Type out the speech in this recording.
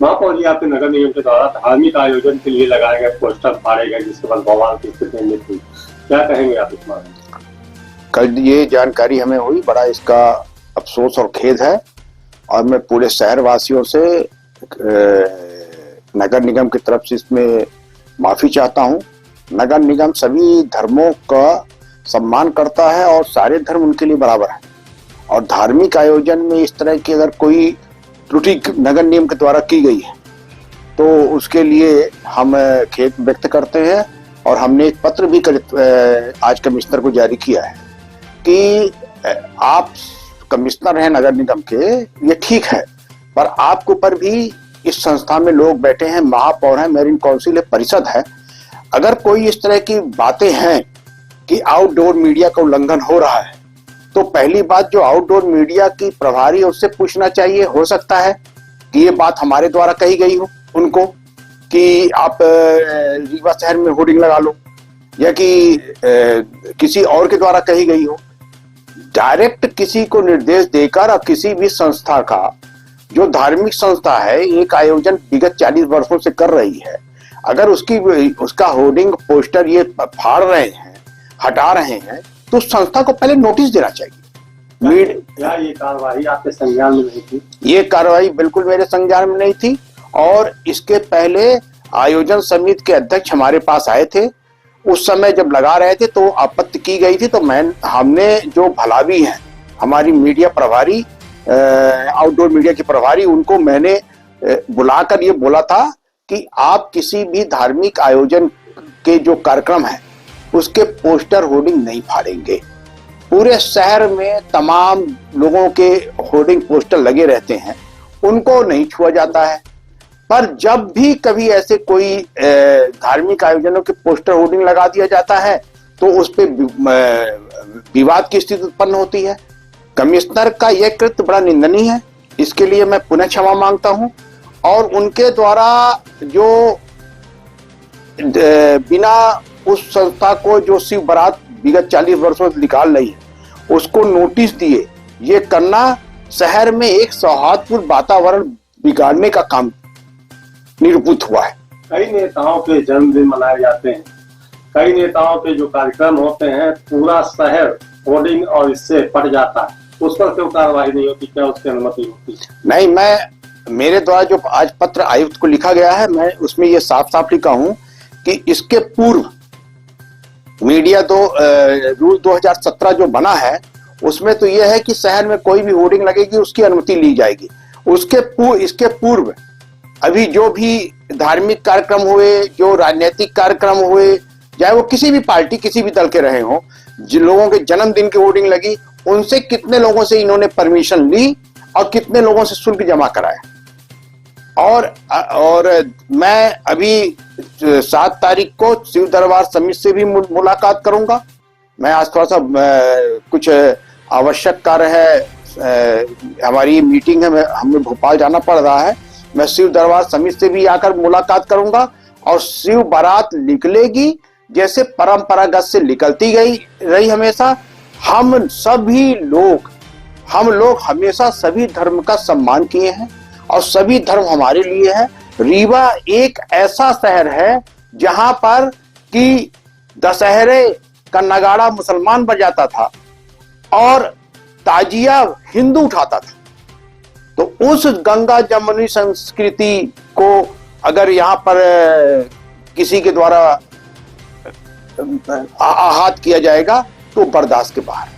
महापौर जी, आपके नगर निगम के द्वारा धार्मिक आयोजन के लिए लगाए गए पोस्टर फाड़े गए, जिसके बाद बवाल की स्थिति में थी, क्या कहेंगे आप इस बारे में? कल ये जानकारी हमें हुई, बड़ा इसका अफसोस और खेद है, और मैं पूरे शहर वासियों से नगर निगम की तरफ से इसमें माफी चाहता हूं। नगर निगम सभी धर्मों का सम्मान करता है और सारे धर्म उनके लिए बराबर है, और धार्मिक आयोजन में इस तरह की अगर कोई त्रुटि नगर निगम के द्वारा की गई है तो उसके लिए हम खेद व्यक्त करते हैं, और हमने एक पत्र भी आज कमिश्नर को जारी किया है कि आप कमिश्नर हैं नगर निगम के, ये ठीक है, पर आपके ऊपर भी इस संस्था में लोग बैठे हैं, महापौर हैं, मेयरिंग काउंसिल है, परिषद है। अगर कोई इस तरह की बातें हैं कि आउटडोर मीडिया का उल्लंघन हो रहा है, तो पहली बात जो आउटडोर मीडिया की प्रभारी है उससे पूछना चाहिए। हो सकता है कि ये बात हमारे द्वारा कही गई हो उनको कि आप रीवा शहर में होर्डिंग लगा लो, या कि किसी और के द्वारा कही गई हो। डायरेक्ट किसी को निर्देश देकर अब किसी भी संस्था का, जो धार्मिक संस्था है, एक आयोजन विगत 40 वर्षों से कर रही है, अगर उसका होर्डिंग पोस्टर ये फाड़ रहे हैं, हटा रहे हैं, तो संस्था को पहले नोटिस देना चाहिए। क्या ये कार्रवाई आपके संज्ञान में नहीं थी? ये कार्रवाई बिल्कुल मेरे संज्ञान में नहीं थी, और इसके पहले आयोजन समिति के अध्यक्ष हमारे पास आए थे। उस समय जब लगा रहे थे तो आपत्ति की गई थी, तो हमने जो भलावी हैं, हमारी मीडिया प्रभारी, आउटडोर मीडिया के प्रभारी, उनको मैंने बुलाकर ये बोला था कि आप किसी भी धार्मिक आयोजन के जो कार्यक्रम है उसके पोस्टर होर्डिंग नहीं फाड़ेंगे। पूरे शहर में तमाम लोगों के होर्डिंग पोस्टर लगे रहते हैं, उनको नहीं छुआ जाता है, पर जब भी कभी ऐसे कोई धार्मिक आयोजनों के पोस्टर होर्डिंग लगा दिया जाता है तो उस पे विवाद की स्थिति उत्पन्न होती है। कमिश्नर का यह कृत्य बड़ा निंदनीय है, इसके लिए मैं पुनः क्षमा मांगता हूं, और उनके द्वारा जो बिना उस संस्था को जो शिव बारात विगत 40 वर्षों से निकाल रही है उसको नोटिस दिए, ये करना शहर में एक सौहार्दपूर्ण वातावरण बिगाड़ने का काम निरूपित हुआ है। कई नेताओं के जन्मदिन मनाए जाते हैं, कई नेताओं के जो कार्यक्रम होते हैं, पूरा शहर होर्डिंग और इससे पट जाता है, उस पर क्यों कार्रवाई नहीं होती? क्या उसकी अनुमति होती? नहीं, मेरे द्वारा जो आज पत्र आयुक्त को लिखा गया है, मैं उसमें ये साफ साफ लिखा हूं कि इसके पूर्व मीडिया रूल 2017 जो बना है उसमें तो यह है कि शहर में कोई भी होर्डिंग लगेगी उसकी अनुमति ली जाएगी। इसके पूर्व अभी जो भी धार्मिक कार्यक्रम हुए, जो राजनीतिक कार्यक्रम हुए, चाहे वो किसी भी पार्टी, किसी भी दल के रहे हों, जिन लोगों के जन्मदिन की होर्डिंग लगी, उनसे कितने लोगों से इन्होंने परमिशन ली और कितने लोगों से शुल्क जमा कराया। और मैं अभी 7 तारीख को शिव दरबार समिति से भी मुलाकात करूंगा। मैं आज थोड़ा सा कुछ आवश्यक कार्य है, हमारी मीटिंग है, हमें भोपाल जाना पड़ रहा है। मैं शिव दरबार समिति से भी आकर मुलाकात करूंगा, और शिव बारात निकलेगी जैसे परंपरागत से निकलती रही हमेशा। हम लोग हमेशा सभी धर्म का सम्मान किए हैं, और सभी धर्म हमारे लिए है। रीवा एक ऐसा शहर है जहां पर कि दशहरे का नगाड़ा मुसलमान बजाता था और ताजिया हिंदू उठाता था। तो उस गंगा जमुनी संस्कृति को अगर यहाँ पर किसी के द्वारा आहत किया जाएगा तो बर्दाश्त के बाहर है।